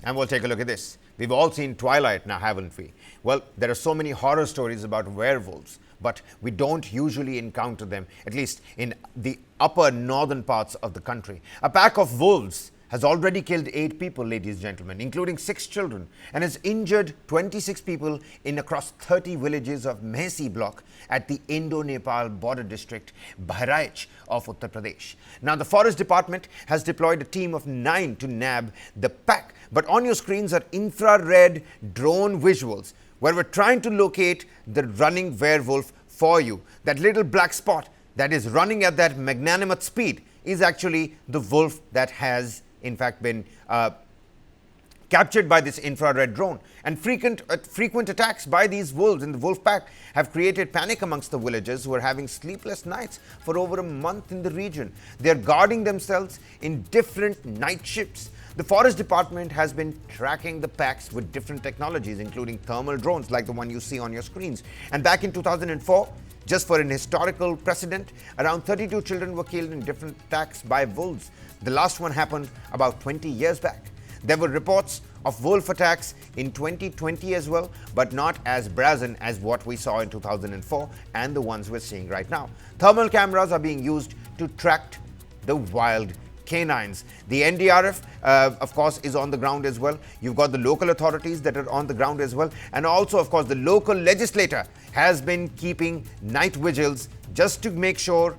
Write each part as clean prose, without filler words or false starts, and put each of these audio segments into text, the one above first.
And we'll take a look at this. We've all seen Twilight now, haven't we? Well, there are so many horror stories about werewolves, but we don't usually encounter them, at least in the upper northern parts of the country. A pack of wolves has already killed 8 people, ladies and gentlemen, including 6 children, and has injured 26 people in across 30 villages of Mehsi block at the Indo-Nepal border district, Bahraich of Uttar Pradesh. Now, the Forest Department has deployed a team of 9 to nab the pack, but on your screens are infrared drone visuals where we're trying to locate the running werewolf for you. That little black spot that is running at that magnanimous speed is actually the wolf that has in fact been captured by this infrared drone. And frequent attacks by these wolves in the wolf pack have created panic amongst the villagers who are having sleepless nights for over a month in the region. They are guarding themselves in different night shifts. The Forest Department has been tracking the packs with different technologies, including thermal drones like the one you see on your screens. And back in 2004, just for an historical precedent, around 32 children were killed in different attacks by wolves. The last one happened about 20 years back. There were reports of wolf attacks in 2020 as well, but not as brazen as what we saw in 2004 and the ones we're seeing right now. Thermal cameras are being used to track the wild canines. The NDRF, of course, is on the ground as well. You've got the local authorities that are on the ground as well. And also, of course, the local legislator has been keeping night vigils just to make sure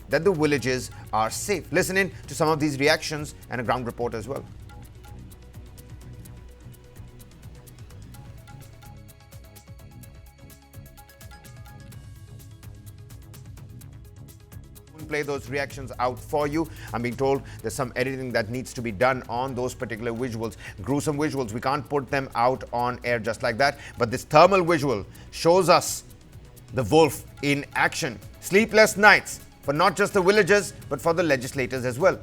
that the villages are safe. Listen in to some of these reactions and a ground report as well. Play those reactions out for you. I'm being told there's some editing that needs to be done on those particular visuals. Gruesome visuals. We can't put them out on air just like that. But this thermal visual shows us the wolf in action. Sleepless nights for not just the villagers, but for the legislators as well.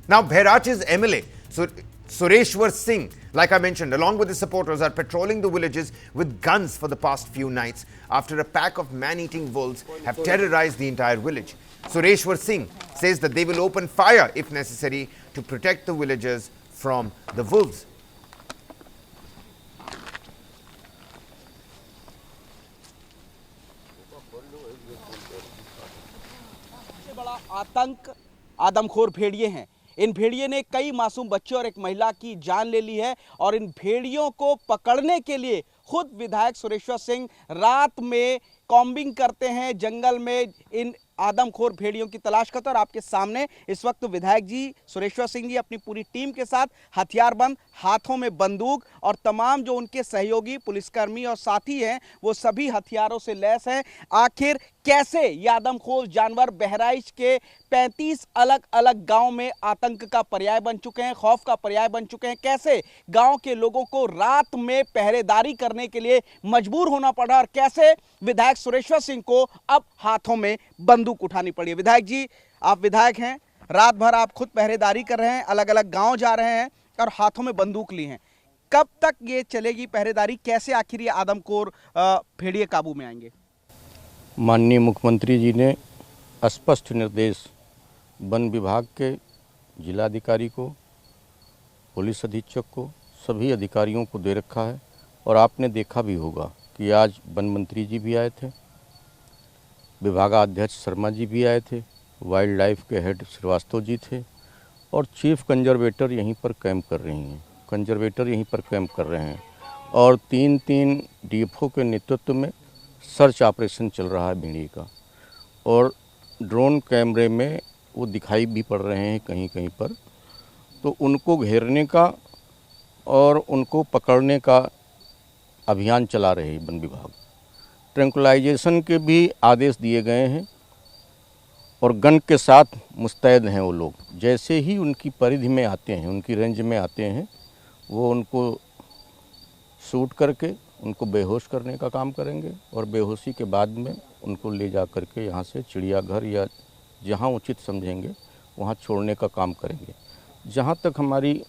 Now, Bahraich's MLA, Sureshwar Singh, like I mentioned, along with his supporters, are patrolling the villages with guns for the past few nights after a pack of man-eating wolves have terrorized the entire village. Sureshwar Singh says that they will open fire if necessary to protect the villagers from the wolves. सबसे बड़ा आतंक आदमखोर भेड़िए हैं। इन भेड़िए ने कई मासूम बच्चों और एक महिला की जान ले ली है और इन भेड़ियों को पकड़ने के लिए खुद विधायक सुरेश्वर सिंह रात में कॉम्बिंग करते हैं, जंगल में इन आदमखोर भेड़ियों की तलाश करते हैं। और आपके सामने इस वक्त विधायक जी सुरेश्वर सिंह जी अपनी पूरी टीम के साथ हथियारबंद, हाथों में बंदूक और तमाम जो उनके सहयोगी पुलिसकर्मी और साथी हैं वो सभी हथियारों से लैस हैं। आखिर कैसे ये आदमखोर जानवर बहराइच के 35 अलग अलग गांव में आतंक का पर्याय बन चुके हैं, खौफ का पर्याय बन चुके हैं, कैसे गांव के लोगों को रात में पहरेदारी करने के लिए मजबूर होना पड़ा और कैसे विधायक सुरेश्वर सिंह को अब हाथों में बंदूक उठानी पड़ी है। विधायक जी, आप विधायक हैं, रात भर आप खुद पहरेदारी कर रहे हैं, अलग अलग गांव जा रहे हैं और हाथों में बंदूक ली हैं। कब तक ये चलेगी पहरेदारी? कैसे आखिर ये आदमखोर भेड़िए काबू में आएंगे? माननीय मुख्यमंत्री जी ने स्पष्ट निर्देश वन विभाग के जिलाधिकारी को, पुलिस अधीक्षक को, सभी अधिकारियों को दे रखा है। और आपने देखा भी होगा कि आज वन मंत्री जी भी आए थे, विभागाध्यक्ष शर्मा जी भी आए थे, वाइल्ड लाइफ के हेड श्रीवास्तव जी थे और चीफ कंजर्वेटर यहीं पर कैंप कर रही हैं, कंजर्वेटर यहीं पर कैंप कर रहे हैं। और 3-3 डीएफओ के नेतृत्व में सर्च ऑपरेशन चल रहा है भेड़िए का। और ड्रोन कैमरे में वो दिखाई भी पड़ रहे हैं कहीं कहीं पर। तो उनको घेरने का और उनको पकड़ने का अभियान चला रहे हैं वन विभाग। ट्रैंकुलाइजेशन के भी आदेश दिए गए हैं और गन के साथ मुस्तैद हैं वो लोग। जैसे ही उनकी परिधि में आते हैं, उनकी रेंज में आते हैं, वो उनको शूट करके उनको बेहोश करने का काम करेंगे और बेहोशी के बाद में उनको ले जा करके यहाँ से चिड़ियाघर या जहाँ उचित समझेंगे वहाँ छोड़ने का काम करेंगे। जहाँ तक हमारी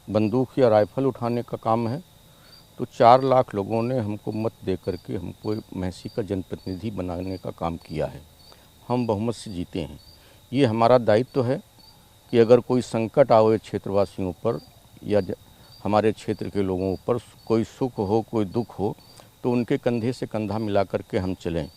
बंदूक या राइफल उठाने का काम है, तो 4 लाख लोगों ने हमको मत दे करके हमको महसी का जनप्रतिनिधि बनाने का काम किया है। हम बहुमत से जीते हैं। ये हमारा दायित्व है कि अगर कोई संकट आवे क्षेत्रवासियों पर या हमारे क्षेत्र के लोगों पर, कोई सुख हो कोई दुख हो, तो उनके कंधे से कंधा मिला करके हम चलें।